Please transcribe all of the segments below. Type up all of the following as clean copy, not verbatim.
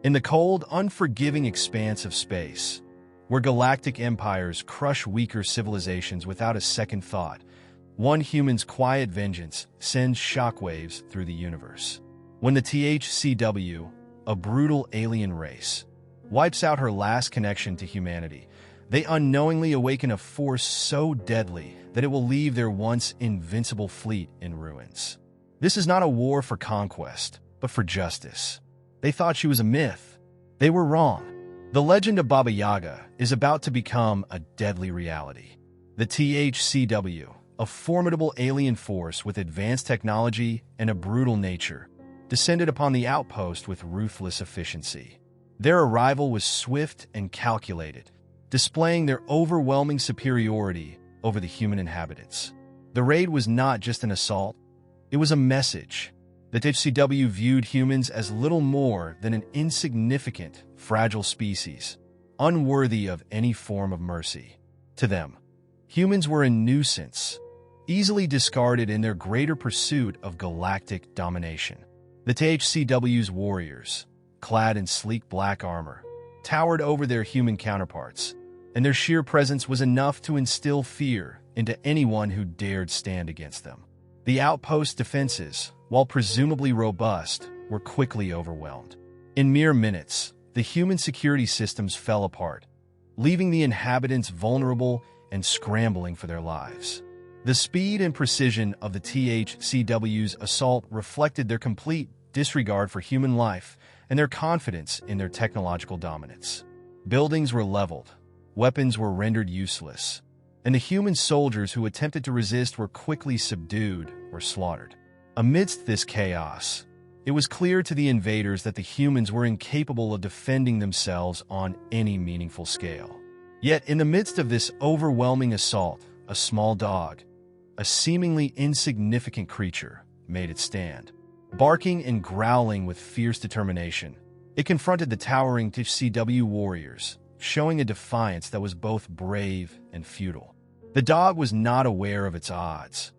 In the cold, unforgiving expanse of space, where galactic empires crush weaker civilizations without a second thought, one human's quiet vengeance sends shockwaves through the universe. When the HFY, a brutal alien race, wipes out her last connection to humanity, they unknowingly awaken a force so deadly that it will leave their once invincible fleet in ruins. This is not a war for conquest, but for justice. They thought she was a myth. They were wrong. The legend of Baba Yaga is about to become a deadly reality. The HFY, a formidable alien force with advanced technology and a brutal nature, descended upon the outpost with ruthless efficiency. Their arrival was swift and calculated, displaying their overwhelming superiority over the human inhabitants. The raid was not just an assault, it was a message. The HFY viewed humans as little more than an insignificant, fragile species, unworthy of any form of mercy. To them, humans were a nuisance, easily discarded in their greater pursuit of galactic domination. The HFY's warriors, clad in sleek black armor, towered over their human counterparts, and their sheer presence was enough to instill fear into anyone who dared stand against them. The outpost defenses, while presumably robust, were quickly overwhelmed. In mere minutes, the human security systems fell apart, leaving the inhabitants vulnerable and scrambling for their lives. The speed and precision of the HFY's assault reflected their complete disregard for human life and their confidence in their technological dominance. Buildings were leveled, weapons were rendered useless, and the human soldiers who attempted to resist were quickly subdued or slaughtered. Amidst this chaos, it was clear to the invaders that the humans were incapable of defending themselves on any meaningful scale. Yet, in the midst of this overwhelming assault, a small dog, a seemingly insignificant creature, made its stand. Barking and growling with fierce determination, it confronted the towering HFY warriors, showing a defiance that was both brave and futile. The dog was not aware of its odds,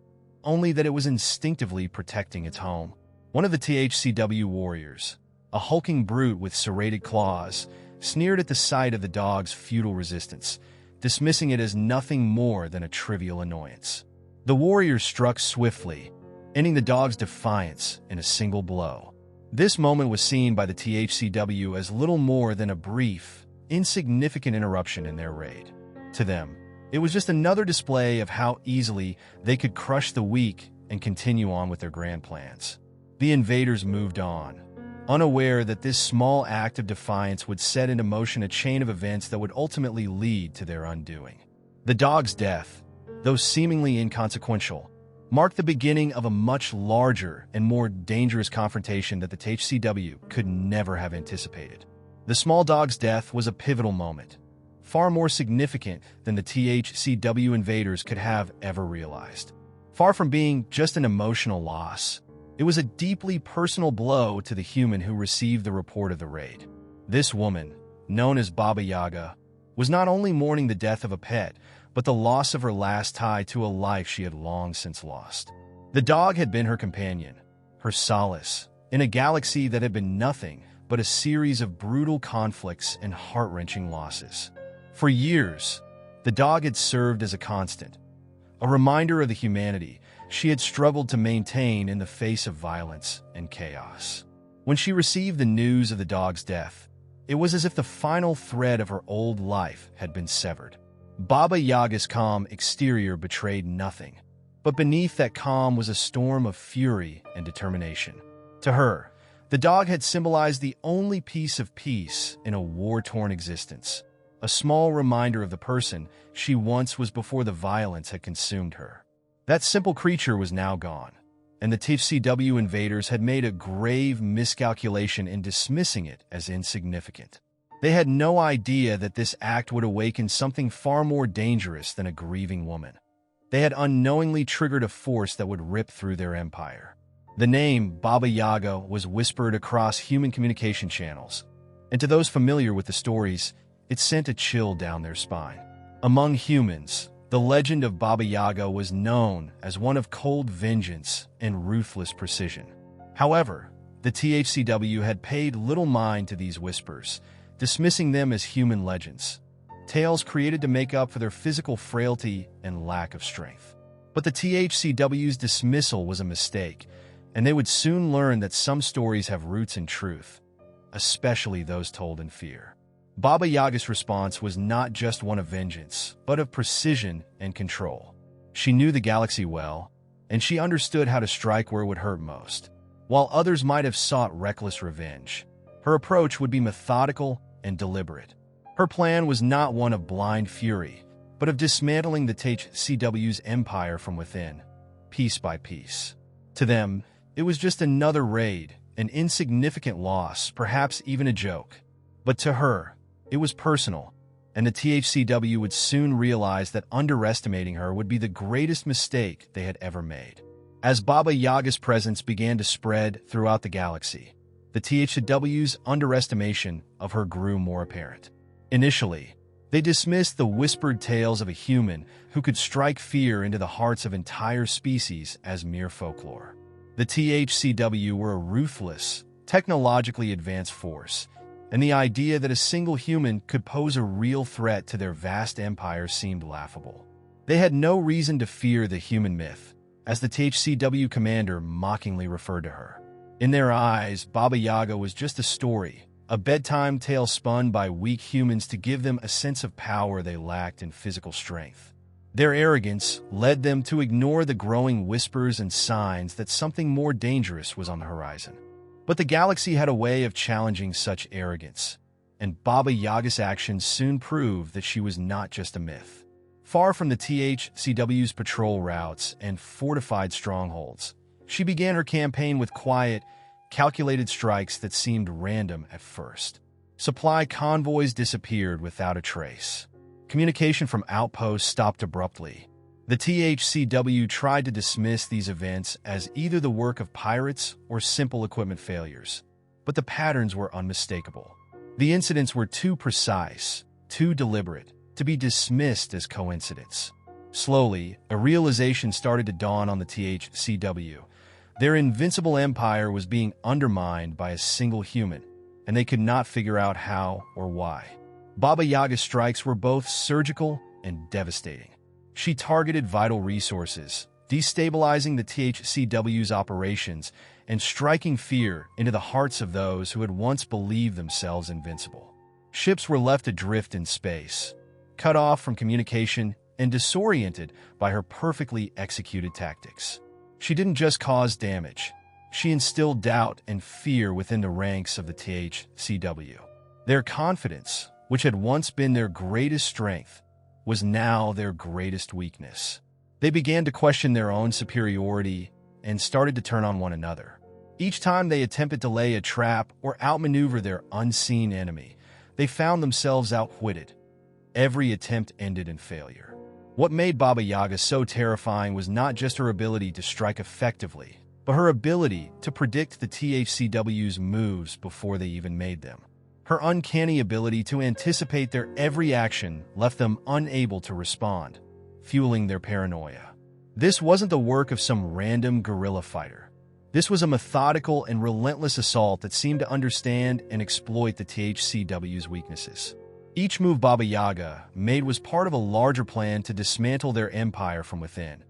only that it was instinctively protecting its home. One of the HFY warriors, a hulking brute with serrated claws, sneered at the sight of the dog's futile resistance, dismissing it as nothing more than a trivial annoyance. The warriors struck swiftly, ending the dog's defiance in a single blow. This moment was seen by the HFY as little more than a brief, insignificant interruption in their raid. To them, it was just another display of how easily they could crush the weak and continue on with their grand plans. The invaders moved on, unaware that this small act of defiance would set into motion a chain of events that would ultimately lead to their undoing. The dog's death, though seemingly inconsequential, marked the beginning of a much larger and more dangerous confrontation that the HFY could never have anticipated. The small dog's death was a pivotal moment, far more significant than the HFY invaders could have ever realized. Far from being just an emotional loss, it was a deeply personal blow to the human who received the report of the raid. This woman, known as Baba Yaga, was not only mourning the death of a pet, but the loss of her last tie to a life she had long since lost. The dog had been her companion, her solace, in a galaxy that had been nothing but a series of brutal conflicts and heart-wrenching losses. For years, the dog had served as a constant, a reminder of the humanity she had struggled to maintain in the face of violence and chaos. When she received the news of the dog's death, it was as if the final thread of her old life had been severed. Baba Yaga's calm exterior betrayed nothing, but beneath that calm was a storm of fury and determination. To her, the dog had symbolized the only piece of peace in a war-torn existence, a small reminder of the person she once was before the violence had consumed her. That simple creature was now gone, and the HFY invaders had made a grave miscalculation in dismissing it as insignificant. They had no idea that this act would awaken something far more dangerous than a grieving woman. They had unknowingly triggered a force that would rip through their empire. The name Baba Yaga was whispered across human communication channels, and to those familiar with the stories, it sent a chill down their spine. Among humans, the legend of Baba Yaga was known as one of cold vengeance and ruthless precision. However, The THCW had paid little mind to these whispers, dismissing them as human legends, tales created to make up for their physical frailty and lack of strength. But the THCW's dismissal was a mistake, and they would soon learn that some stories have roots in truth, especially those told in fear. Baba Yaga's response was not just one of vengeance, but of precision and control. She knew the galaxy well, and she understood how to strike where it would hurt most. While others might have sought reckless revenge, her approach would be methodical and deliberate. Her plan was not one of blind fury, but of dismantling the THCW's empire from within, piece by piece. To them, it was just another raid, an insignificant loss, perhaps even a joke. But to her, it was personal, and the THCW would soon realize that underestimating her would be the greatest mistake they had ever made. As Baba Yaga's presence began to spread throughout the galaxy, the THCW's underestimation of her grew more apparent. Initially, they dismissed the whispered tales of a human who could strike fear into the hearts of entire species as mere folklore. The THCW were a ruthless, technologically advanced force, and the idea that a single human could pose a real threat to their vast empire seemed laughable. They had no reason to fear the human myth, as the THCW commander mockingly referred to her. In their eyes, Baba Yaga was just a story, a bedtime tale spun by weak humans to give them a sense of power they lacked in physical strength. Their arrogance led them to ignore the growing whispers and signs that something more dangerous was on the horizon. But the galaxy had a way of challenging such arrogance, and Baba Yaga's actions soon proved that she was not just a myth. Far from the THCW's patrol routes and fortified strongholds, she began her campaign with quiet, calculated strikes that seemed random at first. Supply convoys disappeared without a trace. Communication from outposts stopped abruptly. The THCW tried to dismiss these events as either the work of pirates or simple equipment failures, but the patterns were unmistakable. The incidents were too precise, too deliberate, to be dismissed as coincidence. Slowly, a realization started to dawn on the THCW. Their invincible empire was being undermined by a single human, and they could not figure out how or why. Baba Yaga's strikes were both surgical and devastating. She targeted vital resources, destabilizing the THCW's operations and striking fear into the hearts of those who had once believed themselves invincible. Ships were left adrift in space, cut off from communication and disoriented by her perfectly executed tactics. She didn't just cause damage, she instilled doubt and fear within the ranks of the THCW. Their confidence, which had once been their greatest strength, was now their greatest weakness. They began to question their own superiority and started to turn on one another. Each time they attempted to lay a trap or outmaneuver their unseen enemy, they found themselves outwitted. Every attempt ended in failure. What made Baba Yaga so terrifying was not just her ability to strike effectively, but her ability to predict the THCW's moves before they even made them. Her uncanny ability to anticipate their every action left them unable to respond, fueling their paranoia. This wasn't the work of some random guerrilla fighter. This was a methodical and relentless assault that seemed to understand and exploit the THCW's weaknesses. Each move Baba Yaga made was part of a larger plan to dismantle their empire from within,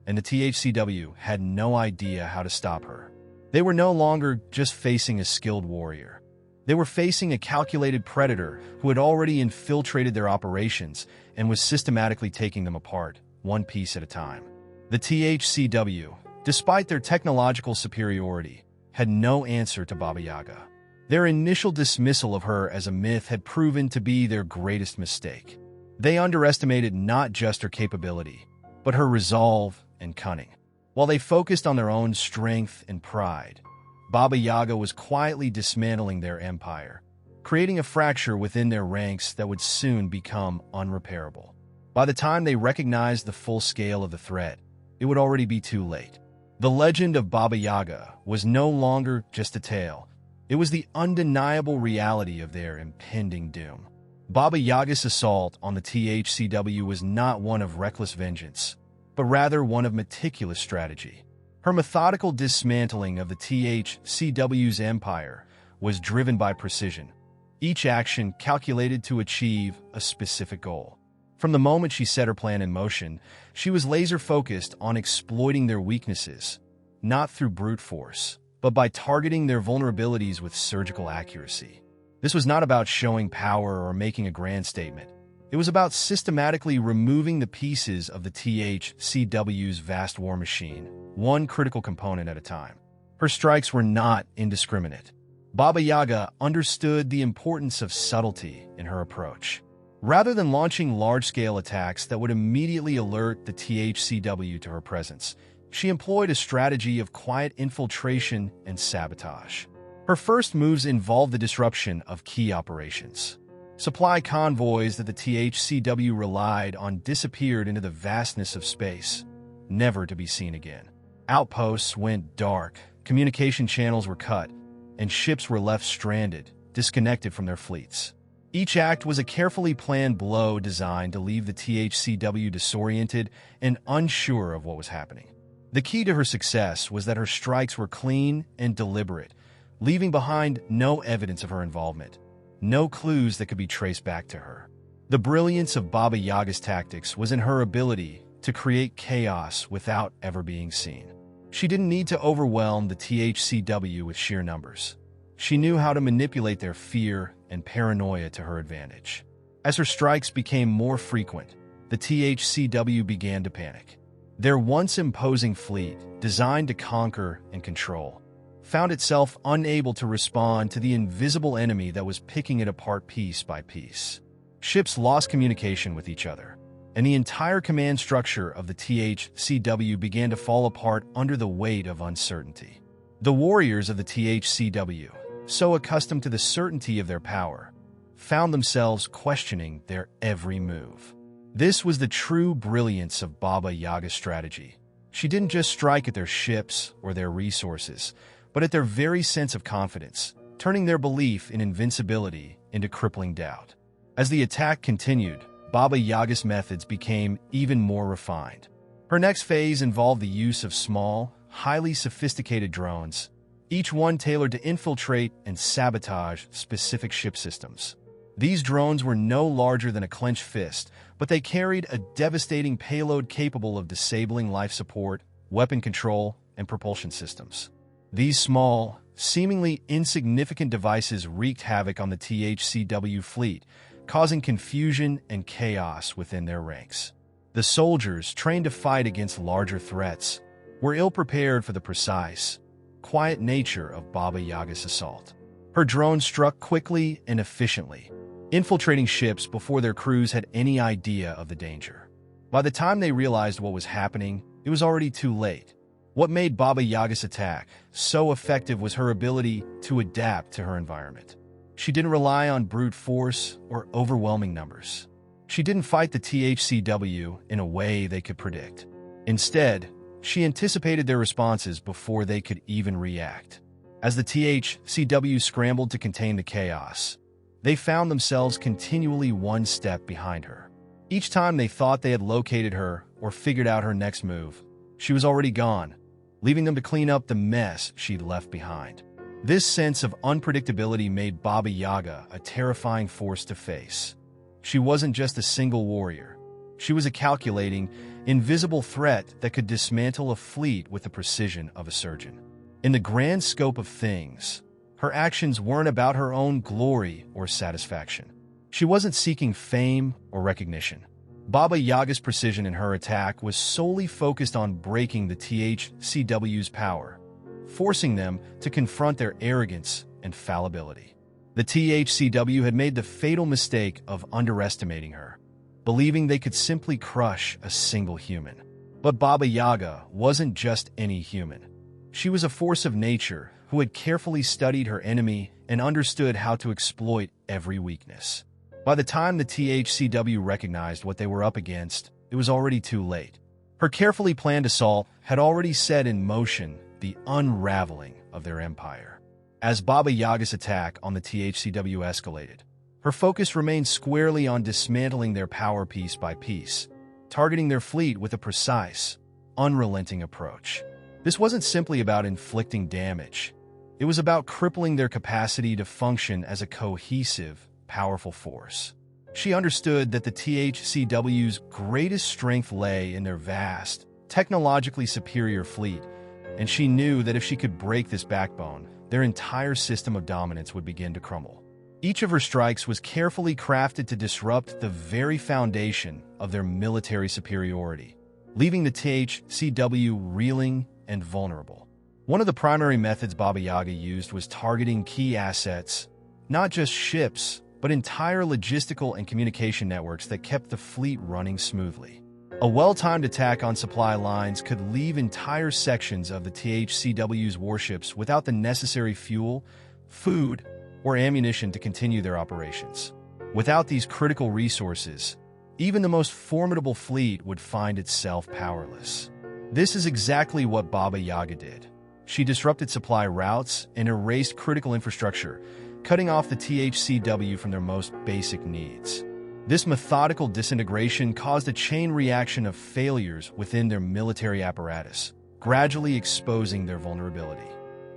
and the THCW had no idea how to stop her. They were no longer just facing a skilled warrior. They were facing a calculated predator who had already infiltrated their operations and was systematically taking them apart, one piece at a time. The THCW, despite their technological superiority, had no answer to Baba Yaga. Their initial dismissal of her as a myth had proven to be their greatest mistake. They underestimated not just her capability, but her resolve and cunning. While they focused on their own strength and pride, Baba Yaga was quietly dismantling their empire, creating a fracture within their ranks that would soon become unrepairable. By the time they recognized the full scale of the threat, it would already be too late. The legend of Baba Yaga was no longer just a tale. It was the undeniable reality of their impending doom. Baba Yaga's assault on the THCW was not one of reckless vengeance, but rather one of meticulous strategy. Her methodical dismantling of the THCW's empire was driven by precision, each action calculated to achieve a specific goal. From the moment she set her plan in motion, she was laser-focused on exploiting their weaknesses, not through brute force, but by targeting their vulnerabilities with surgical accuracy. This was not about showing power or making a grand statement. It was about systematically removing the pieces of the THCW's vast war machine, one critical component at a time. Her strikes were not indiscriminate. Baba Yaga understood the importance of subtlety in her approach. Rather than launching large-scale attacks that would immediately alert the THCW to her presence, she employed a strategy of quiet infiltration and sabotage. Her first moves involved the disruption of key operations. Supply convoys that the THCW relied on disappeared into the vastness of space, never to be seen again. Outposts went dark, communication channels were cut, and ships were left stranded, disconnected from their fleets. Each act was a carefully planned blow designed to leave the THCW disoriented and unsure of what was happening. The key to her success was that her strikes were clean and deliberate, leaving behind no evidence of her involvement, no clues that could be traced back to her. The brilliance of Baba Yaga's tactics was in her ability to create chaos without ever being seen. She didn't need to overwhelm the THCW with sheer numbers. She knew how to manipulate their fear and paranoia to her advantage. As her strikes became more frequent, the THCW began to panic. Their once imposing fleet, designed to conquer and control, found itself unable to respond to the invisible enemy that was picking it apart piece by piece. Ships lost communication with each other, and the entire command structure of the THCW began to fall apart under the weight of uncertainty. The warriors of the THCW, so accustomed to the certainty of their power, found themselves questioning their every move. This was the true brilliance of Baba Yaga's strategy. She didn't just strike at their ships or their resources, but at their very sense of confidence, turning their belief in invincibility into crippling doubt. As the attack continued, Baba Yaga's methods became even more refined. Her next phase involved the use of small, highly sophisticated drones, each one tailored to infiltrate and sabotage specific ship systems. These drones were no larger than a clenched fist, but they carried a devastating payload capable of disabling life support, weapon control, and propulsion systems. These small, seemingly insignificant devices wreaked havoc on the THCW fleet, causing confusion and chaos within their ranks. The soldiers, trained to fight against larger threats, were ill-prepared for the precise, quiet nature of Baba Yaga's assault. Her drones struck quickly and efficiently, infiltrating ships before their crews had any idea of the danger. By the time they realized what was happening, it was already too late. What made Baba Yaga's attack so effective was her ability to adapt to her environment. She didn't rely on brute force or overwhelming numbers. She didn't fight the THCW in a way they could predict. Instead, she anticipated their responses before they could even react. As the THCW scrambled to contain the chaos, they found themselves continually one step behind her. Each time they thought they had located her or figured out her next move, she was already gone, leaving them to clean up the mess she'd left behind. This sense of unpredictability made Baba Yaga a terrifying force to face. She wasn't just a single warrior. She was a calculating, invisible threat that could dismantle a fleet with the precision of a surgeon. In the grand scope of things, her actions weren't about her own glory or satisfaction. She wasn't seeking fame or recognition. Baba Yaga's precision in her attack was solely focused on breaking the THCW's power, forcing them to confront their arrogance and fallibility. The THCW had made the fatal mistake of underestimating her, believing they could simply crush a single human. But Baba Yaga wasn't just any human. She was a force of nature who had carefully studied her enemy and understood how to exploit every weakness. By the time the THCW recognized what they were up against, it was already too late. Her carefully planned assault had already set in motion the unraveling of their empire. As Baba Yaga's attack on the THCW escalated, her focus remained squarely on dismantling their power piece by piece, targeting their fleet with a precise, unrelenting approach. This wasn't simply about inflicting damage. It was about crippling their capacity to function as a cohesive, powerful force. She understood that the THCW's greatest strength lay in their vast, technologically superior fleet, and she knew that if she could break this backbone, their entire system of dominance would begin to crumble. Each of her strikes was carefully crafted to disrupt the very foundation of their military superiority, leaving the THCW reeling and vulnerable. One of the primary methods Baba Yaga used was targeting key assets, not just ships, but entire logistical and communication networks that kept the fleet running smoothly. A well-timed attack on supply lines could leave entire sections of the THCW's warships without the necessary fuel, food, or ammunition to continue their operations. Without these critical resources, even the most formidable fleet would find itself powerless. This is exactly what Baba Yaga did. She disrupted supply routes and erased critical infrastructure, cutting off the THCW from their most basic needs. This methodical disintegration caused a chain reaction of failures within their military apparatus, gradually exposing their vulnerability.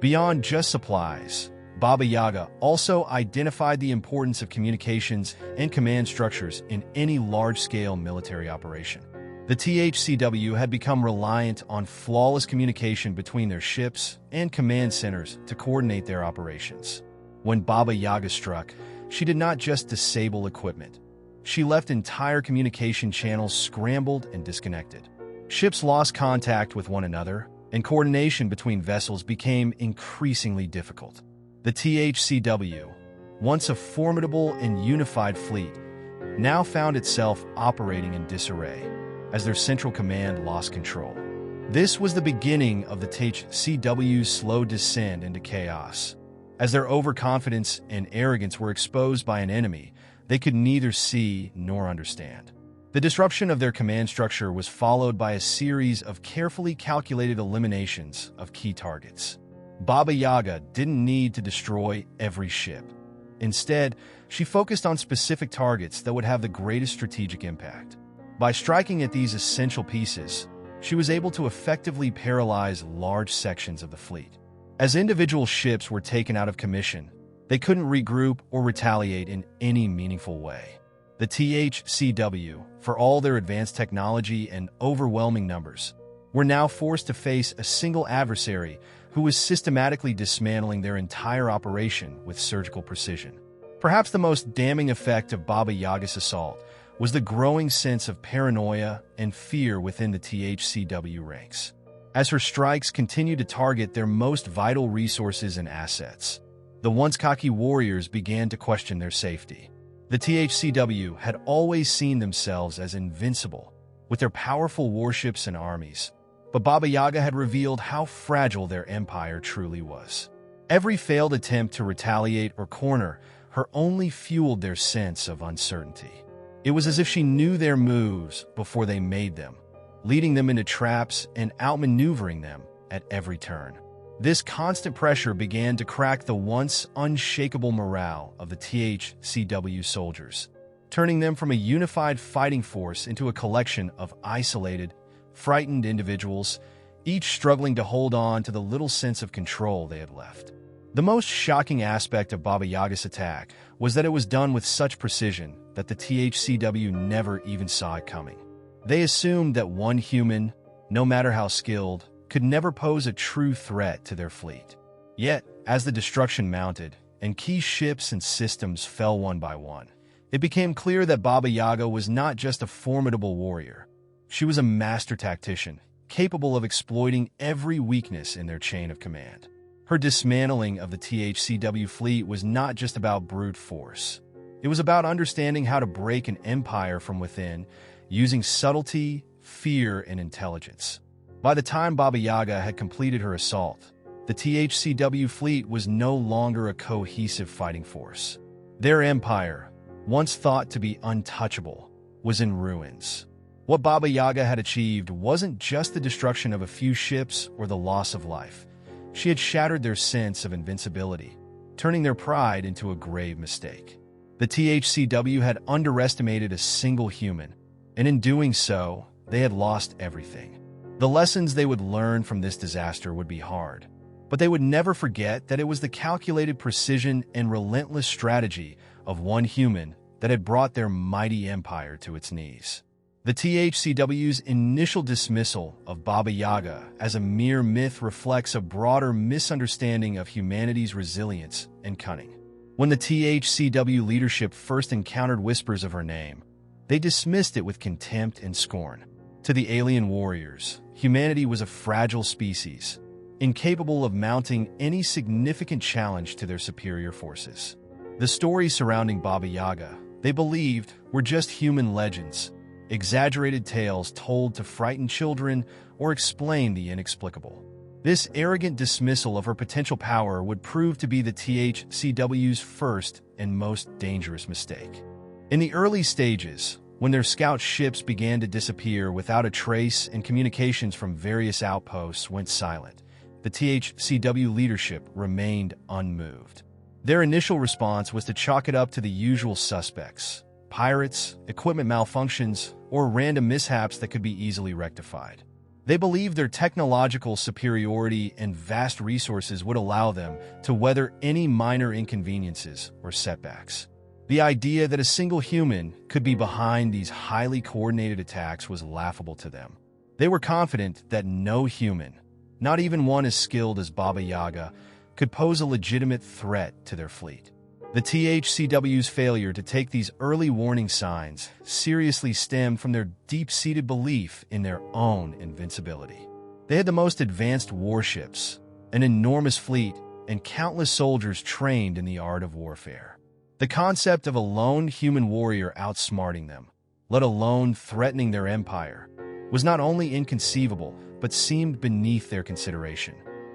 Beyond just supplies, Baba Yaga also identified the importance of communications and command structures in any large-scale military operation. The THCW had become reliant on flawless communication between their ships and command centers to coordinate their operations. When Baba Yaga struck, she did not just disable equipment. She left entire communication channels scrambled and disconnected. Ships lost contact with one another, and coordination between vessels became increasingly difficult. The THCW, once a formidable and unified fleet, now found itself operating in disarray as their central command lost control. This was the beginning of the THCW's slow descent into chaos. As their overconfidence and arrogance were exposed by an enemy they could neither see nor understand. The disruption of their command structure was followed by a series of carefully calculated eliminations of key targets. Baba Yaga didn't need to destroy every ship. Instead, she focused on specific targets that would have the greatest strategic impact. By striking at these essential pieces, she was able to effectively paralyze large sections of the fleet. As individual ships were taken out of commission, they couldn't regroup or retaliate in any meaningful way. The THCW, for all their advanced technology and overwhelming numbers, were now forced to face a single adversary who was systematically dismantling their entire operation with surgical precision. Perhaps the most damning effect of Baba Yaga's assault was the growing sense of paranoia and fear within the THCW ranks. As her strikes continued to target their most vital resources and assets, the once cocky warriors began to question their safety. The THCW had always seen themselves as invincible, with their powerful warships and armies, but Baba Yaga had revealed how fragile their empire truly was. Every failed attempt to retaliate or corner her only fueled their sense of uncertainty. It was as if she knew their moves before they made them, leading them into traps and outmaneuvering them at every turn. This constant pressure began to crack the once unshakable morale of the THCW soldiers, turning them from a unified fighting force into a collection of isolated, frightened individuals, each struggling to hold on to the little sense of control they had left. The most shocking aspect of Baba Yaga's attack was that it was done with such precision that the THCW never even saw it coming. They assumed that one human, no matter how skilled, could never pose a true threat to their fleet. Yet, as the destruction mounted, and key ships and systems fell one by one, it became clear that Baba Yaga was not just a formidable warrior. She was a master tactician, capable of exploiting every weakness in their chain of command. Her dismantling of the THCW fleet was not just about brute force. It was about understanding how to break an empire from within, using subtlety, fear, and intelligence. By the time Baba Yaga had completed her assault, the THCW fleet was no longer a cohesive fighting force. Their empire, once thought to be untouchable, was in ruins. What Baba Yaga had achieved wasn't just the destruction of a few ships or the loss of life. She had shattered their sense of invincibility, turning their pride into a grave mistake. The THCW had underestimated a single human, and in doing so, they had lost everything. The lessons they would learn from this disaster would be hard, but they would never forget that it was the calculated precision and relentless strategy of one human that had brought their mighty empire to its knees. The THCW's initial dismissal of Baba Yaga as a mere myth reflects a broader misunderstanding of humanity's resilience and cunning. When the THCW leadership first encountered whispers of her name, they dismissed it with contempt and scorn. To the alien warriors, humanity was a fragile species, incapable of mounting any significant challenge to their superior forces. The stories surrounding Baba Yaga, they believed, were just human legends, exaggerated tales told to frighten children or explain the inexplicable. This arrogant dismissal of her potential power would prove to be the THCW's first and most dangerous mistake. In the early stages, when their scout ships began to disappear without a trace and communications from various outposts went silent, the THCW leadership remained unmoved. Their initial response was to chalk it up to the usual suspects: pirates, equipment malfunctions, or random mishaps that could be easily rectified. They believed their technological superiority and vast resources would allow them to weather any minor inconveniences or setbacks. The idea that a single human could be behind these highly coordinated attacks was laughable to them. They were confident that no human, not even one as skilled as Baba Yaga, could pose a legitimate threat to their fleet. The THCW's failure to take these early warning signs seriously stemmed from their deep-seated belief in their own invincibility. They had the most advanced warships, an enormous fleet, and countless soldiers trained in the art of warfare. The concept of a lone human warrior outsmarting them, let alone threatening their empire, was not only inconceivable but seemed beneath their consideration.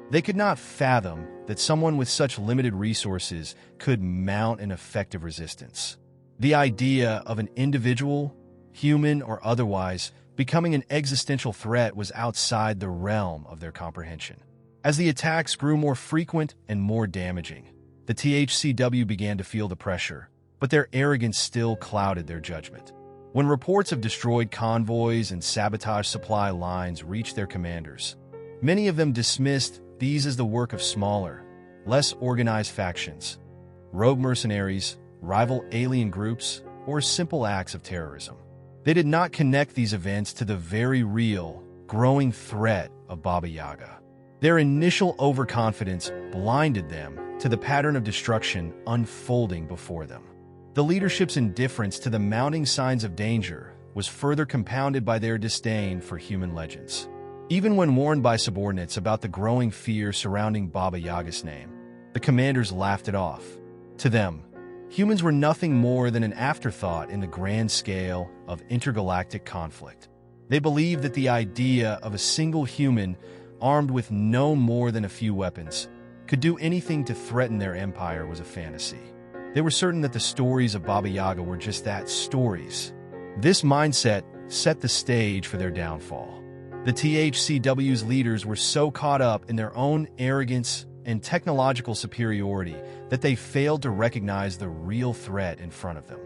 They could not fathom that someone with such limited resources could mount an effective resistance. The idea of an individual, human or otherwise, becoming an existential threat was outside the realm of their comprehension. As the attacks grew more frequent and more damaging, the THCW began to feel the pressure, but their arrogance still clouded their judgment. When reports of destroyed convoys and sabotaged supply lines reached their commanders, many of them dismissed these as the work of smaller, less organized factions, rogue mercenaries, rival alien groups, or simple acts of terrorism. They did not connect these events to the very real, growing threat of Baba Yaga. Their initial overconfidence blinded them to the pattern of destruction unfolding before them. The leadership's indifference to the mounting signs of danger was further compounded by their disdain for human legends. Even when warned by subordinates about the growing fear surrounding Baba Yaga's name, the commanders laughed it off. To them, humans were nothing more than an afterthought in the grand scale of intergalactic conflict. They believed that the idea of a single human armed with no more than a few weapons could do anything to threaten their empire was a fantasy. They were certain that the stories of Baba Yaga were just that, stories. This mindset set the stage for their downfall. The THCW's leaders were so caught up in their own arrogance and technological superiority that they failed to recognize the real threat in front of them.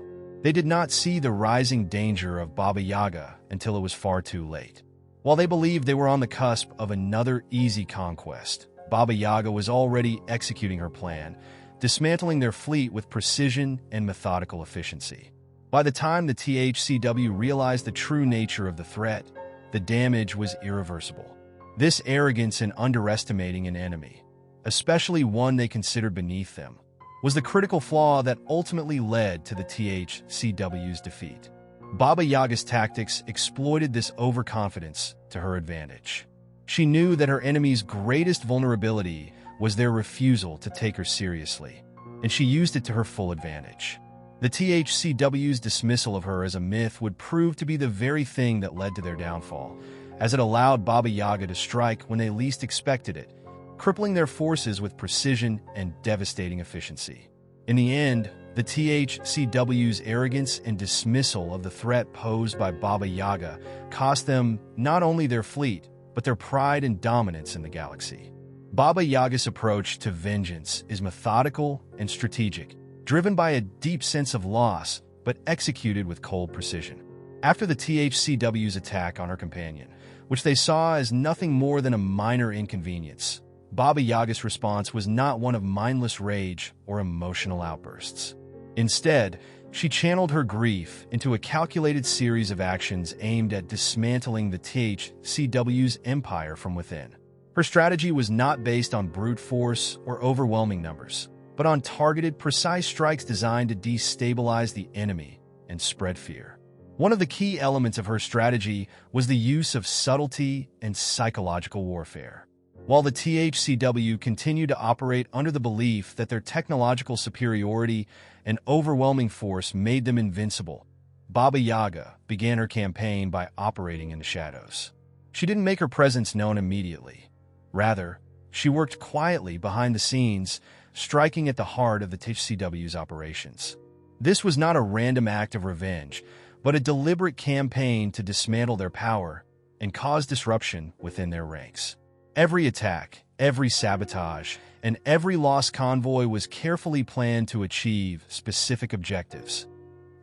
They did not see the rising danger of Baba Yaga until it was far too late. While they believed they were on the cusp of another easy conquest, Baba Yaga was already executing her plan, dismantling their fleet with precision and methodical efficiency. By the time the THCW realized the true nature of the threat, the damage was irreversible. This arrogance in underestimating an enemy, especially one they considered beneath them, was the critical flaw that ultimately led to the THCW's defeat. Baba Yaga's tactics exploited this overconfidence to her advantage. She knew that her enemy's greatest vulnerability was their refusal to take her seriously, and she used it to her full advantage. The THCW's dismissal of her as a myth would prove to be the very thing that led to their downfall, as it allowed Baba Yaga to strike when they least expected it, crippling their forces with precision and devastating efficiency. In the end, the THCW's arrogance and dismissal of the threat posed by Baba Yaga cost them not only their fleet, but their pride and dominance in the galaxy. Baba Yaga's approach to vengeance is methodical and strategic, driven by a deep sense of loss, but executed with cold precision. After the THCW's attack on her companion, which they saw as nothing more than a minor inconvenience. Baba Yaga's response was not one of mindless rage or emotional outbursts. Instead, she channeled her grief into a calculated series of actions aimed at dismantling the THCW's empire from within. Her strategy was not based on brute force or overwhelming numbers, but on targeted, precise strikes designed to destabilize the enemy and spread fear. One of the key elements of her strategy was the use of subtlety and psychological warfare. While the THCW continued to operate under the belief that their technological superiority and overwhelming force made them invincible, Baba Yaga began her campaign by operating in the shadows. She didn't make her presence known immediately. Rather, she worked quietly behind the scenes, striking at the heart of the THCW's operations. This was not a random act of revenge, but a deliberate campaign to dismantle their power and cause disruption within their ranks. Every attack, every sabotage, and every lost convoy was carefully planned to achieve specific objectives: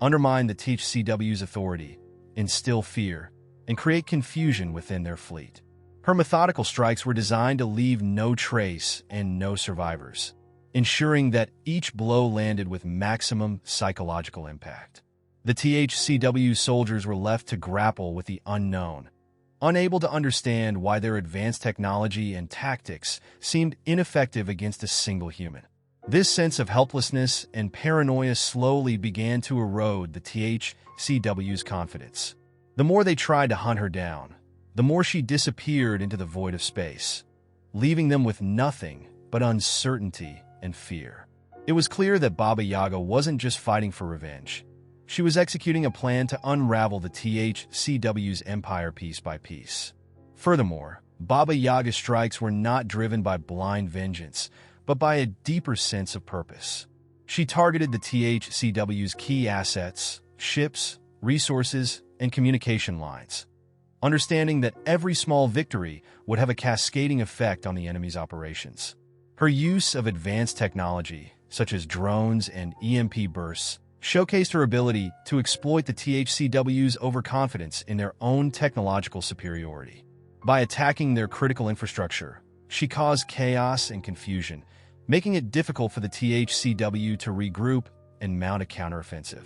undermine the THCW's authority, instill fear, and create confusion within their fleet. Her methodical strikes were designed to leave no trace and no survivors, ensuring that each blow landed with maximum psychological impact. The THCW soldiers were left to grapple with the unknown, unable to understand why their advanced technology and tactics seemed ineffective against a single human. This sense of helplessness and paranoia slowly began to erode the THCW's confidence. The more they tried to hunt her down, the more she disappeared into the void of space, leaving them with nothing but uncertainty and fear. It was clear that Baba Yaga wasn't just fighting for revenge. She was executing a plan to unravel the THCW's empire piece by piece. Furthermore, Baba Yaga's strikes were not driven by blind vengeance, but by a deeper sense of purpose. She targeted the THCW's key assets, ships, resources, and communication lines, understanding that every small victory would have a cascading effect on the enemy's operations. Her use of advanced technology, such as drones and EMP bursts, showcased her ability to exploit the THCW's overconfidence in their own technological superiority. By attacking their critical infrastructure, she caused chaos and confusion, making it difficult for the THCW to regroup and mount a counteroffensive.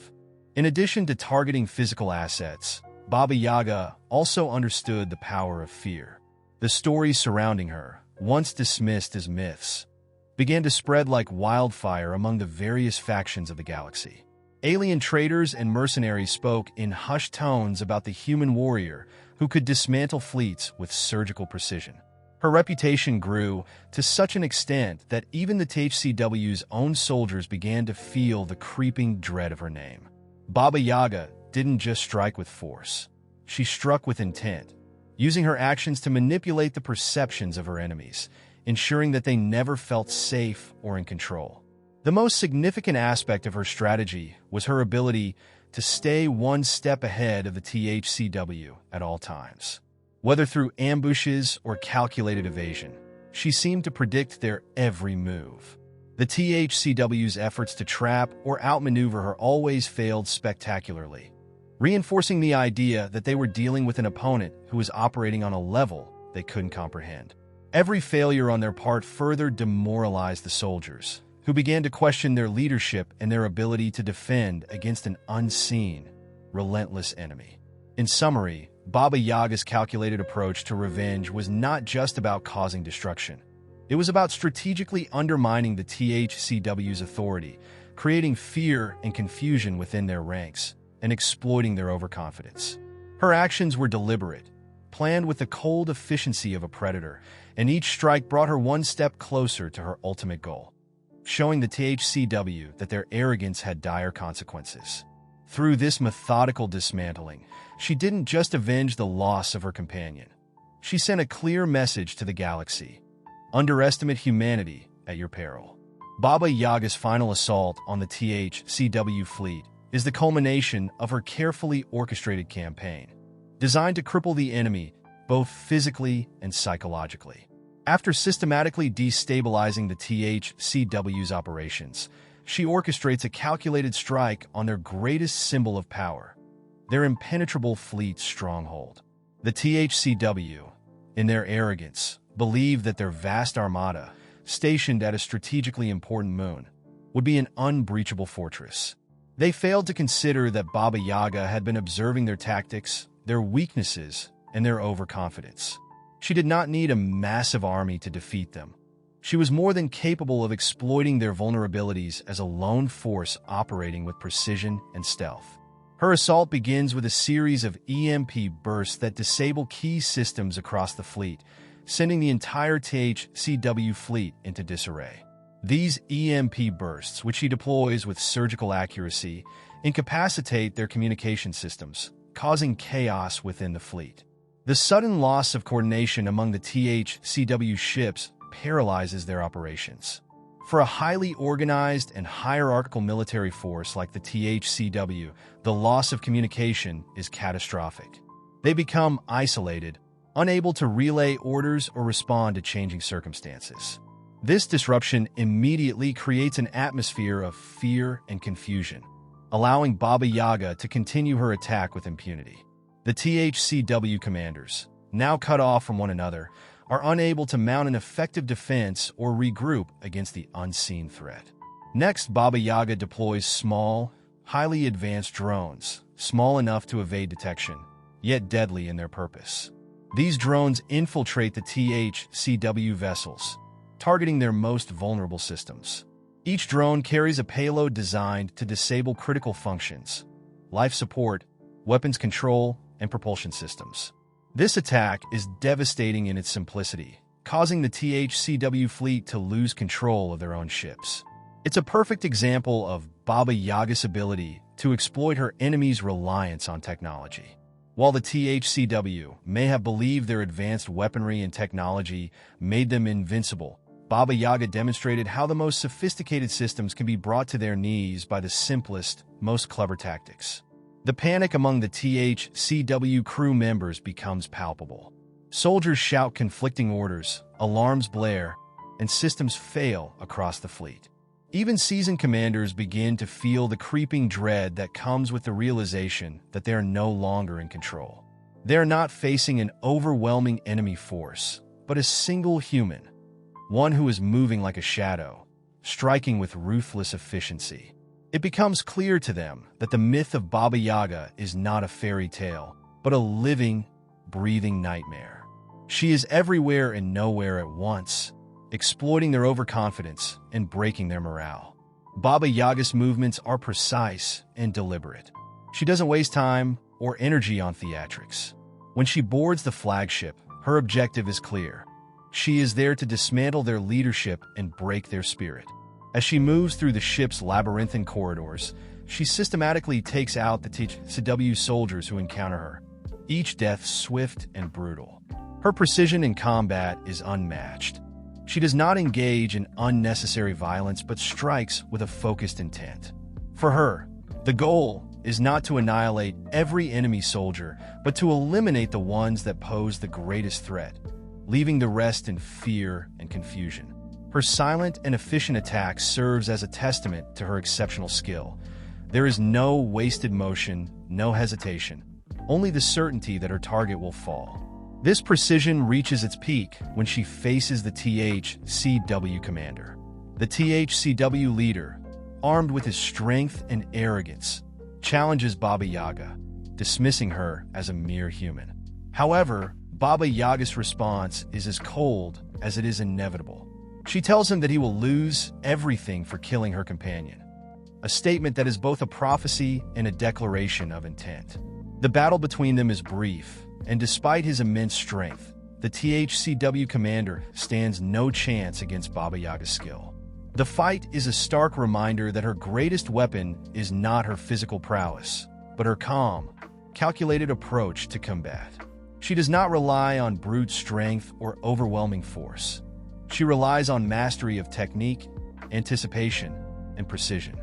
In addition to targeting physical assets, Baba Yaga also understood the power of fear. The stories surrounding her, once dismissed as myths, began to spread like wildfire among the various factions of the galaxy. Alien traders and mercenaries spoke in hushed tones about the human warrior who could dismantle fleets with surgical precision. Her reputation grew to such an extent that even the THCW's own soldiers began to feel the creeping dread of her name. Baba Yaga didn't just strike with force. She struck with intent, using her actions to manipulate the perceptions of her enemies, ensuring that they never felt safe or in control. The most significant aspect of her strategy was her ability to stay one step ahead of the THCW at all times. Whether through ambushes or calculated evasion, she seemed to predict their every move. The THCW's efforts to trap or outmaneuver her always failed spectacularly, reinforcing the idea that they were dealing with an opponent who was operating on a level they couldn't comprehend. Every failure on their part further demoralized the soldiers, who began to question their leadership and their ability to defend against an unseen, relentless enemy. In summary, Baba Yaga's calculated approach to revenge was not just about causing destruction. It was about strategically undermining the THCW's authority, creating fear and confusion within their ranks, and exploiting their overconfidence. Her actions were deliberate, planned with the cold efficiency of a predator, and each strike brought her one step closer to her ultimate goal, showing the THCW that their arrogance had dire consequences. Through this methodical dismantling, she didn't just avenge the loss of her companion. She sent a clear message to the galaxy: underestimate humanity at your peril. Baba Yaga's final assault on the THCW fleet is the culmination of her carefully orchestrated campaign, designed to cripple the enemy both physically and psychologically. After systematically destabilizing the THCW's operations, she orchestrates a calculated strike on their greatest symbol of power, their impenetrable fleet stronghold. The THCW, in their arrogance, believed that their vast armada, stationed at a strategically important moon, would be an unbreachable fortress. They failed to consider that Baba Yaga had been observing their tactics, their weaknesses, and their overconfidence. She did not need a massive army to defeat them. She was more than capable of exploiting their vulnerabilities as a lone force operating with precision and stealth. Her assault begins with a series of EMP bursts that disable key systems across the fleet, sending the entire THCW fleet into disarray. These EMP bursts, which she deploys with surgical accuracy, incapacitate their communication systems, causing chaos within the fleet. The sudden loss of coordination among the THCW ships paralyzes their operations. For a highly organized and hierarchical military force like the THCW, the loss of communication is catastrophic. They become isolated, unable to relay orders or respond to changing circumstances. This disruption immediately creates an atmosphere of fear and confusion, allowing Baba Yaga to continue her attack with impunity. The THCW commanders, now cut off from one another, are unable to mount an effective defense or regroup against the unseen threat. Next, Baba Yaga deploys small, highly advanced drones, small enough to evade detection, yet deadly in their purpose. These drones infiltrate the THCW vessels, targeting their most vulnerable systems. Each drone carries a payload designed to disable critical functions, life support, weapons control, and propulsion systems. This attack is devastating in its simplicity, causing the THCW fleet to lose control of their own ships. It's a perfect example of Baba Yaga's ability to exploit her enemy's reliance on technology. While the THCW may have believed their advanced weaponry and technology made them invincible, Baba Yaga demonstrated how the most sophisticated systems can be brought to their knees by the simplest, most clever tactics. The panic among the THCW crew members becomes palpable. Soldiers shout conflicting orders, alarms blare, and systems fail across the fleet. Even seasoned commanders begin to feel the creeping dread that comes with the realization that they are no longer in control. They are not facing an overwhelming enemy force, but a single human, one who is moving like a shadow, striking with ruthless efficiency. It becomes clear to them that the myth of Baba Yaga is not a fairy tale, but a living, breathing nightmare. She is everywhere and nowhere at once, exploiting their overconfidence and breaking their morale. Baba Yaga's movements are precise and deliberate. She doesn't waste time or energy on theatrics. When she boards the flagship, her objective is clear. She is there to dismantle their leadership and break their spirit. As she moves through the ship's labyrinthine corridors, she systematically takes out the THCW soldiers who encounter her, each death swift and brutal. Her precision in combat is unmatched. She does not engage in unnecessary violence but strikes with a focused intent. For her, the goal is not to annihilate every enemy soldier, but to eliminate the ones that pose the greatest threat, leaving the rest in fear and confusion. Her silent and efficient attack serves as a testament to her exceptional skill. There is no wasted motion, no hesitation, only the certainty that her target will fall. This precision reaches its peak when she faces the THCW commander. The THCW leader, armed with his strength and arrogance, challenges Baba Yaga, dismissing her as a mere human. However, Baba Yaga's response is as cold as it is inevitable. She tells him that he will lose everything for killing her companion, a statement that is both a prophecy and a declaration of intent. The battle between them is brief, and despite his immense strength, the THCW commander stands no chance against Baba Yaga's skill. The fight is a stark reminder that her greatest weapon is not her physical prowess, but her calm, calculated approach to combat. She does not rely on brute strength or overwhelming force. She relies on mastery of technique, anticipation, and precision.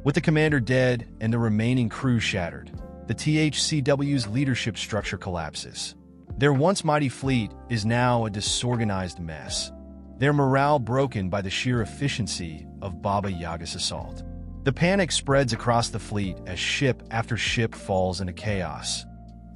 With the commander dead and the remaining crew shattered, the THCW's leadership structure collapses. Their once mighty fleet is now a disorganized mess, their morale broken by the sheer efficiency of Baba Yaga's assault. The panic spreads across the fleet as ship after ship falls into chaos.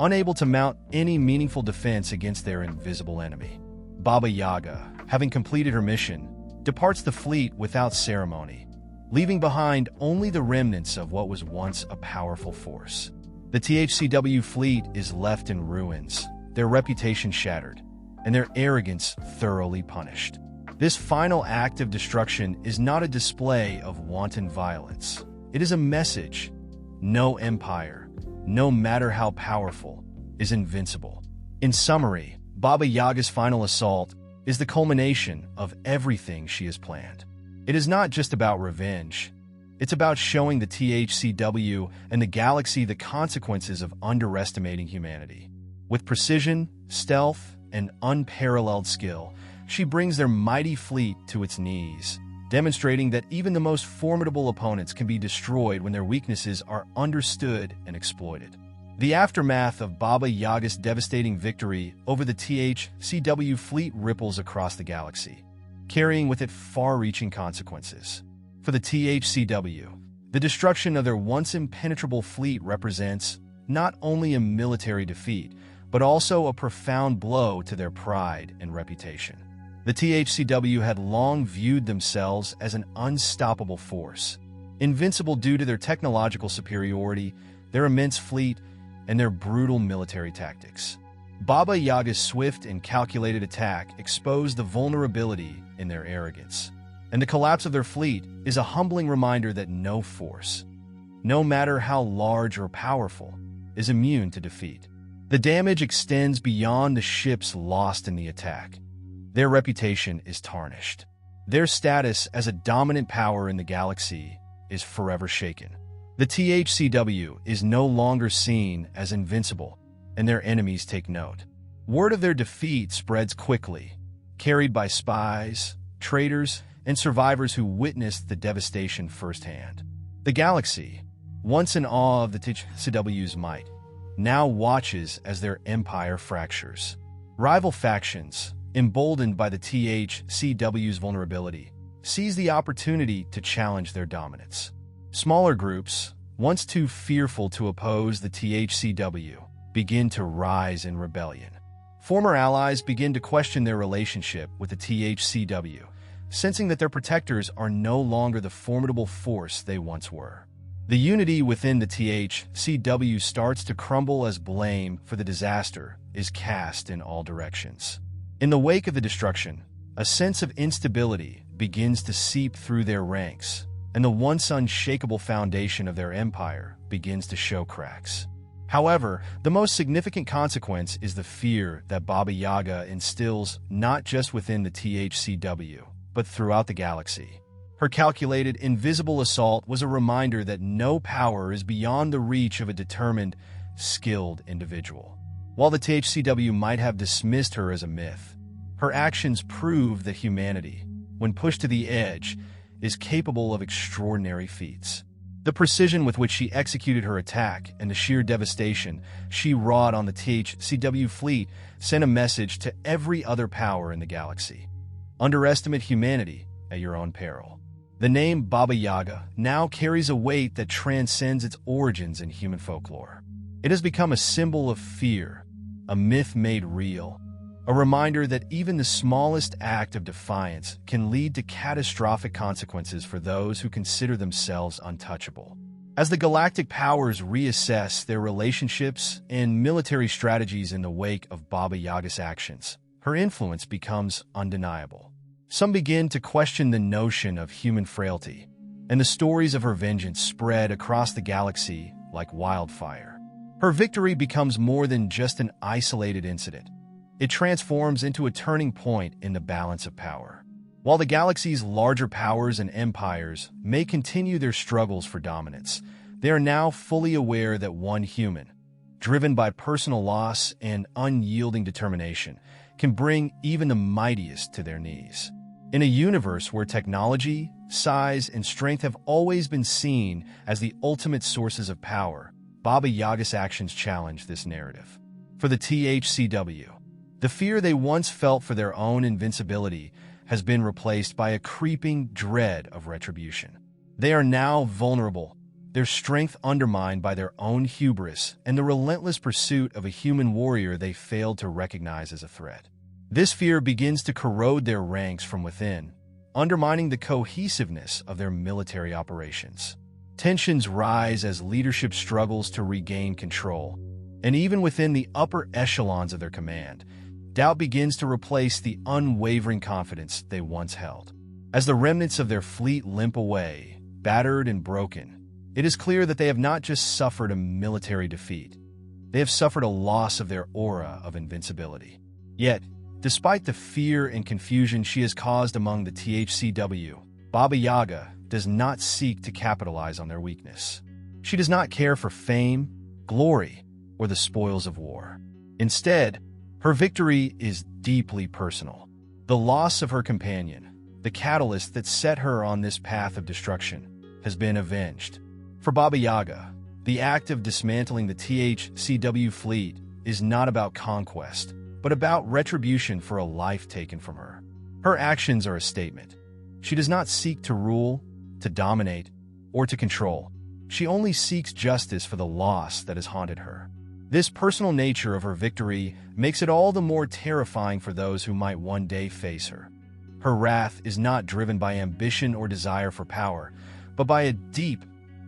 unable to mount any meaningful defense against their invisible enemy. Baba Yaga, having completed her mission, departs the fleet without ceremony, leaving behind only the remnants of what was once a powerful force. The THCW fleet is left in ruins, their reputation shattered, and their arrogance thoroughly punished. This final act of destruction is not a display of wanton violence. It is a message. No empire, no matter how powerful, is invincible. In summary, Baba Yaga's final assault is the culmination of everything she has planned. It is not just about revenge. It's about showing the THCW and the galaxy the consequences of underestimating humanity. With precision, stealth, and unparalleled skill, she brings their mighty fleet to its knees, demonstrating that even the most formidable opponents can be destroyed when their weaknesses are understood and exploited. The aftermath of Baba Yaga's devastating victory over the THCW fleet ripples across the galaxy, carrying with it far-reaching consequences. For the THCW, the destruction of their once impenetrable fleet represents not only a military defeat, but also a profound blow to their pride and reputation. The THCW had long viewed themselves as an unstoppable force, invincible due to their technological superiority, their immense fleet, and their brutal military tactics. Baba Yaga's swift and calculated attack exposed the vulnerability in their arrogance, and the collapse of their fleet is a humbling reminder that no force, no matter how large or powerful, is immune to defeat. The damage extends beyond the ships lost in the attack. Their reputation is tarnished. Their status as a dominant power in the galaxy is forever shaken. The THCW is no longer seen as invincible, and their enemies take note. Word of their defeat spreads quickly, carried by spies, traitors, and survivors who witnessed the devastation firsthand. The galaxy, once in awe of the THCW's might, now watches as their empire fractures. Rival factions, emboldened by the THCW's vulnerability, seize the opportunity to challenge their dominance. Smaller groups, once too fearful to oppose the THCW, begin to rise in rebellion. Former allies begin to question their relationship with the THCW, sensing that their protectors are no longer the formidable force they once were. The unity within the THCW starts to crumble as blame for the disaster is cast in all directions. In the wake of the destruction, a sense of instability begins to seep through their ranks, and the once unshakable foundation of their empire begins to show cracks. However, the most significant consequence is the fear that Baba Yaga instills not just within the THCW, but throughout the galaxy. Her calculated, invisible assault was a reminder that no power is beyond the reach of a determined, skilled individual. While the THCW might have dismissed her as a myth, her actions prove that humanity, when pushed to the edge, is capable of extraordinary feats. The precision with which she executed her attack and the sheer devastation she wrought on the THCW fleet sent a message to every other power in the galaxy. Underestimate humanity at your own peril. The name Baba Yaga now carries a weight that transcends its origins in human folklore. It has become a symbol of fear, a myth made real, a reminder that even the smallest act of defiance can lead to catastrophic consequences for those who consider themselves untouchable. As the galactic powers reassess their relationships and military strategies in the wake of Baba Yaga's actions, her influence becomes undeniable. Some begin to question the notion of human frailty, and the stories of her vengeance spread across the galaxy like wildfire. Her victory becomes more than just an isolated incident. It transforms into a turning point in the balance of power. While the galaxy's larger powers and empires may continue their struggles for dominance, they are now fully aware that one human, driven by personal loss and unyielding determination, can bring even the mightiest to their knees. In a universe where technology, size, and strength have always been seen as the ultimate sources of power, Baba Yaga's actions challenge this narrative. For the THCW, the fear they once felt for their own invincibility has been replaced by a creeping dread of retribution. They are now vulnerable, their strength undermined by their own hubris and the relentless pursuit of a human warrior they failed to recognize as a threat. This fear begins to corrode their ranks from within, undermining the cohesiveness of their military operations. Tensions rise as leadership struggles to regain control, and even within the upper echelons of their command, doubt begins to replace the unwavering confidence they once held. As the remnants of their fleet limp away, battered and broken, it is clear that they have not just suffered a military defeat, they have suffered a loss of their aura of invincibility. Yet, despite the fear and confusion she has caused among the THCW, Baba Yaga does not seek to capitalize on their weakness. She does not care for fame, glory, or the spoils of war. Instead, her victory is deeply personal. The loss of her companion, the catalyst that set her on this path of destruction, has been avenged. For Baba Yaga, the act of dismantling the THCW fleet is not about conquest, but about retribution for a life taken from her. Her actions are a statement. She does not seek to rule, to dominate, or to control. She only seeks justice for the loss that has haunted her. This personal nature of her victory makes it all the more terrifying for those who might one day face her. Her wrath is not driven by ambition or desire for power, but by a deep,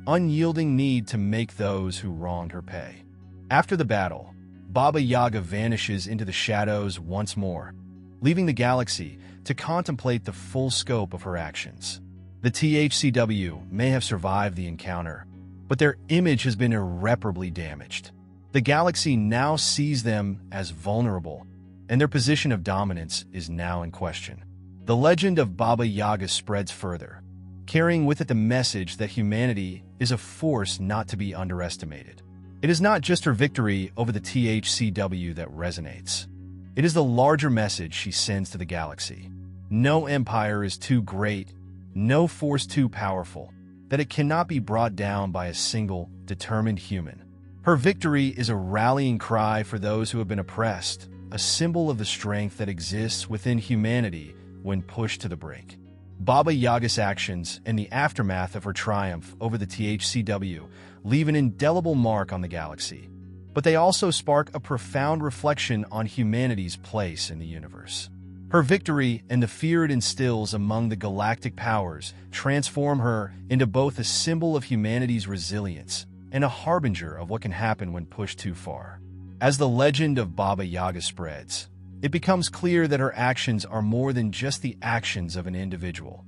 unyielding need to make those who wronged her pay. After the battle, Baba Yaga vanishes into the shadows once more, leaving the galaxy to contemplate the full scope of her actions. The THCW may have survived the encounter, but their image has been irreparably damaged. The galaxy now sees them as vulnerable, and their position of dominance is now in question. The legend of Baba Yaga spreads further, carrying with it the message that humanity is a force not to be underestimated. It is not just her victory over the THCW that resonates. It is the larger message she sends to the galaxy. No empire is too great, no force too powerful, that it cannot be brought down by a single, determined human. Her victory is a rallying cry for those who have been oppressed, a symbol of the strength that exists within humanity when pushed to the brink. Baba Yaga's actions and the aftermath of her triumph over the THCW leave an indelible mark on the galaxy, but they also spark a profound reflection on humanity's place in the universe. Her victory and the fear it instills among the galactic powers transform her into both a symbol of humanity's resilience and a harbinger of what can happen when pushed too far. As the legend of Baba Yaga spreads, it becomes clear that her actions are more than just the actions of an individual.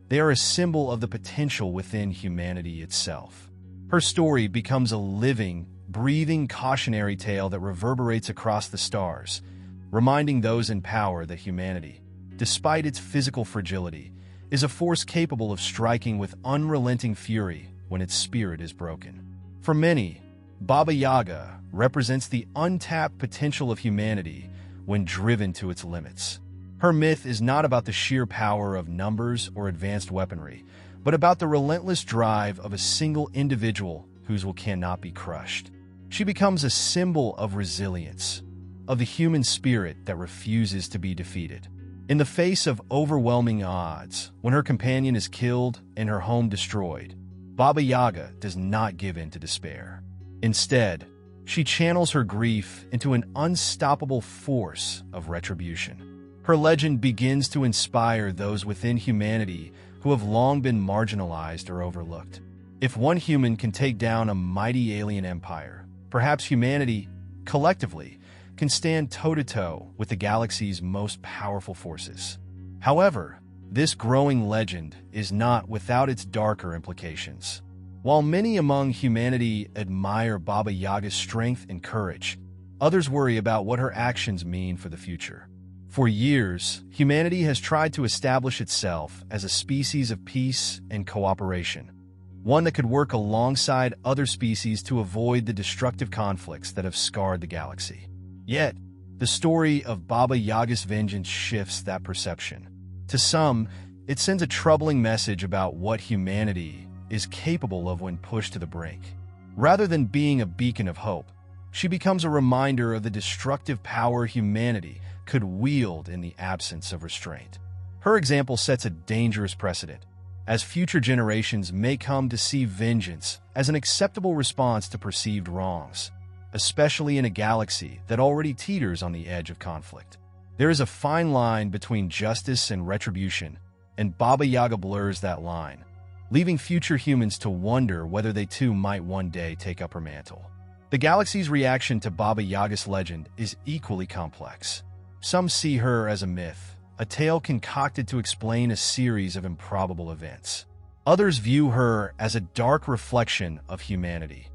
They are a symbol of the potential within humanity itself. Her story becomes a living, breathing cautionary tale that reverberates across the stars, reminding those in power that humanity, despite its physical fragility, is a force capable of striking with unrelenting fury when its spirit is broken. For many, Baba Yaga represents the untapped potential of humanity when driven to its limits. Her myth is not about the sheer power of numbers or advanced weaponry, but about the relentless drive of a single individual whose will cannot be crushed. She becomes a symbol of resilience, of the human spirit that refuses to be defeated. In the face of overwhelming odds, when her companion is killed and her home destroyed, Baba Yaga does not give in to despair. Instead, she channels her grief into an unstoppable force of retribution. Her legend begins to inspire those within humanity who have long been marginalized or overlooked. If one human can take down a mighty alien empire, perhaps humanity, collectively, can stand toe-to-toe with the galaxy's most powerful forces. However, this growing legend is not without its darker implications. While many among humanity admire Baba Yaga's strength and courage, others worry about what her actions mean for the future. For years, humanity has tried to establish itself as a species of peace and cooperation, one that could work alongside other species to avoid the destructive conflicts that have scarred the galaxy. Yet, the story of Baba Yaga's vengeance shifts that perception. To some, it sends a troubling message about what humanity is capable of when pushed to the brink. Rather than being a beacon of hope, she becomes a reminder of the destructive power humanity could wield in the absence of restraint. Her example sets a dangerous precedent, as future generations may come to see vengeance as an acceptable response to perceived wrongs, especially in a galaxy that already teeters on the edge of conflict. There is a fine line between justice and retribution, and Baba Yaga blurs that line, leaving future humans to wonder whether they too might one day take up her mantle. The galaxy's reaction to Baba Yaga's legend is equally complex. Some see her as a myth, a tale concocted to explain a series of improbable events. Others view her as a dark reflection of humanity,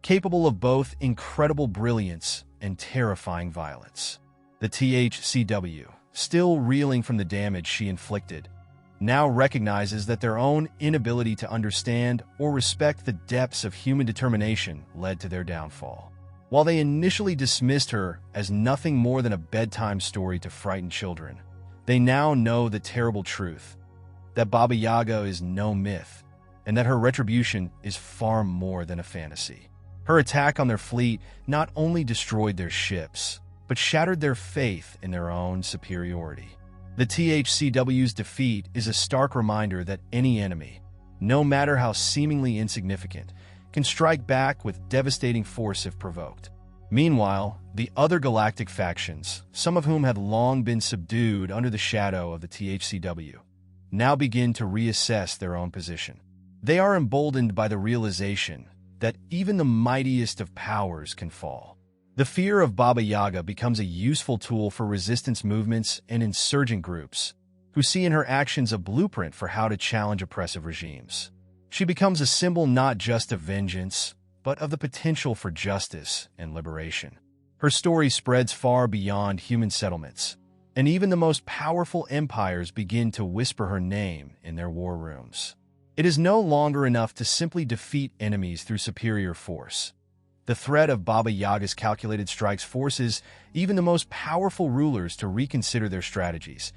capable of both incredible brilliance and terrifying violence. The THCW, still reeling from the damage she inflicted, now recognizes that their own inability to understand or respect the depths of human determination led to their downfall. While they initially dismissed her as nothing more than a bedtime story to frighten children, they now know the terrible truth, that Baba Yaga is no myth, and that her retribution is far more than a fantasy. Her attack on their fleet not only destroyed their ships, but shattered their faith in their own superiority. The THCW's defeat is a stark reminder that any enemy, no matter how seemingly insignificant, can strike back with devastating force if provoked. Meanwhile, the other galactic factions, some of whom had long been subdued under the shadow of the THCW, now begin to reassess their own position. They are emboldened by the realization that even the mightiest of powers can fall. The fear of Baba Yaga becomes a useful tool for resistance movements and insurgent groups, who see in her actions a blueprint for how to challenge oppressive regimes. She becomes a symbol not just of vengeance, but of the potential for justice and liberation. Her story spreads far beyond human settlements, and even the most powerful empires begin to whisper her name in their war rooms. It is no longer enough to simply defeat enemies through superior force. The threat of Baba Yaga's calculated strikes forces even the most powerful rulers to reconsider their strategies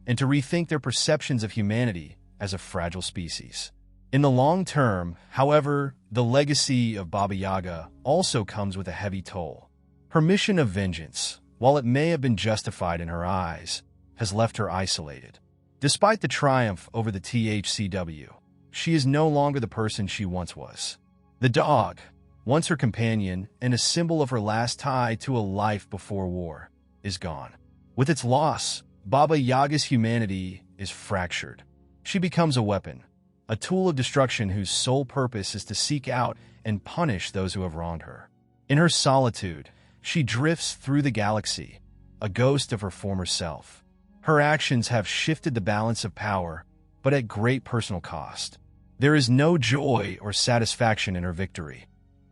and to rethink their perceptions of humanity as a fragile species. In the long term, however, the legacy of Baba Yaga also comes with a heavy toll. Her mission of vengeance, while it may have been justified in her eyes, has left her isolated. Despite the triumph over the THCW, she is no longer the person she once was. The dog, once her companion and a symbol of her last tie to a life before war, is gone. With its loss, Baba Yaga's humanity is fractured. She becomes a weapon, a tool of destruction whose sole purpose is to seek out and punish those who have wronged her. In her solitude, she drifts through the galaxy, a ghost of her former self. Her actions have shifted the balance of power, but at great personal cost. There is no joy or satisfaction in her victory.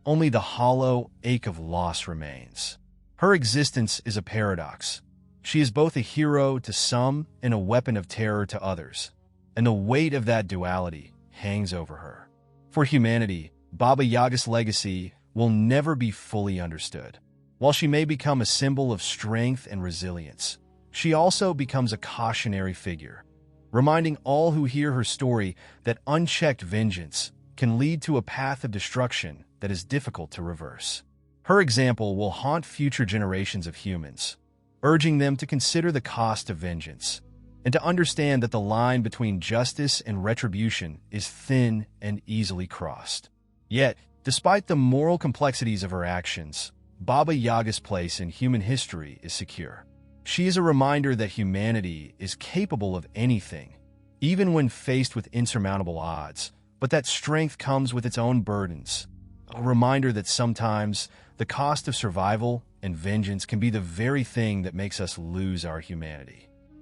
Only the hollow ache of loss remains. Her existence is a paradox. She is both a hero to some and a weapon of terror to others, and the weight of that duality hangs over her. For humanity, Baba Yaga's legacy will never be fully understood. While she may become a symbol of strength and resilience, she also becomes a cautionary figure, reminding all who hear her story that unchecked vengeance can lead to a path of destruction that is difficult to reverse. Her example will haunt future generations of humans, urging them to consider the cost of vengeance and to understand that the line between justice and retribution is thin and easily crossed. Yet, despite the moral complexities of her actions, Baba Yaga's place in human history is secure. She is a reminder that humanity is capable of anything, even when faced with insurmountable odds, but that strength comes with its own burdens. A reminder that sometimes the cost of survival and vengeance can be the very thing that makes us lose our humanity.